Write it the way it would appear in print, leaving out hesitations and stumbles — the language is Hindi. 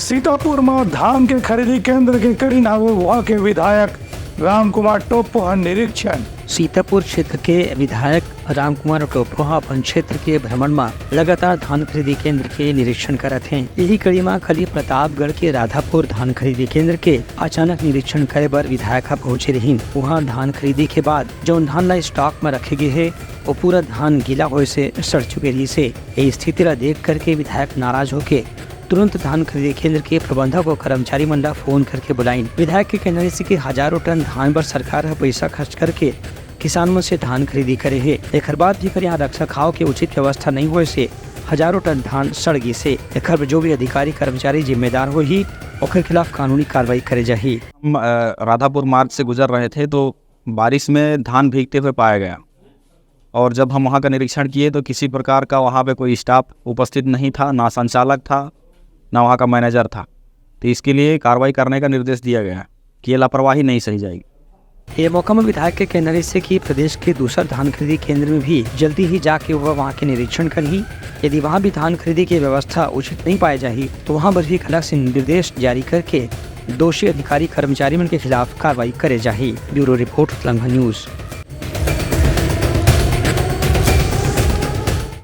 सीतापुर में धान के खरीदी केंद्र के करीना वहाँ के विधायक रामकुमार टोप्पो निरीक्षण। सीतापुर क्षेत्र के विधायक रामकुमार टोप्पो अपन क्षेत्र के भ्रमण में लगातार धान खरीदी केंद्र के निरीक्षण करत हैं। यही कड़ी में कल प्रतापगढ़ के राधापुर धान खरीदी केंद्र के अचानक निरीक्षण करे बर विधायक पहुंचे रही। वहाँ धान खरीदी के बाद जो धान ला स्टॉक में रखे गए है वो पूरा धान गीला होए से सड़ चुके रही से। ये स्थिति ला देख करके विधायक नाराज होके तुरंत धान खरीदी केंद्र के प्रबंधक और कर्मचारी मंडल फोन करके बुलाइन। विधायक के कहने से कि हजारों टन धान पर सरकार पैसा खर्च करके किसानों से धान खरीदी करे है। एक बाद भी यहाँ रख रखाव के उचित व्यवस्था नहीं हुए से हजारों टन धान सड़ गई से। एक जो भी अधिकारी कर्मचारी जिम्मेदार हो ही उसके खिलाफ कानूनी कार्रवाई करे जाही। हम राधापुर मार्ग से गुजर रहे थे तो बारिश में धान भीगते हुए पाया गया और जब हम वहाँ का निरीक्षण किए तो किसी प्रकार का वहाँ पे कोई स्टाफ उपस्थित नहीं था, ना संचालक था ना वहाँ का मैनेजर था। तो इसके लिए कार्रवाई करने का निर्देश दिया गया कि ये लापरवाही नहीं सही जाएगी। ये मौका में विधायक के कहने से कि प्रदेश के दूसरा धान खरीदी केंद्र में भी जल्दी ही जाके वह वहाँ के निरीक्षण करी। यदि वहाँ भी धान खरीदी की व्यवस्था उचित नहीं पाई जाही तो वहाँ पर भी अलग से निर्देश जारी करके दोषी अधिकारी कर्मचारी के खिलाफ कार्रवाई करे जाही। Bureau report Telangana news.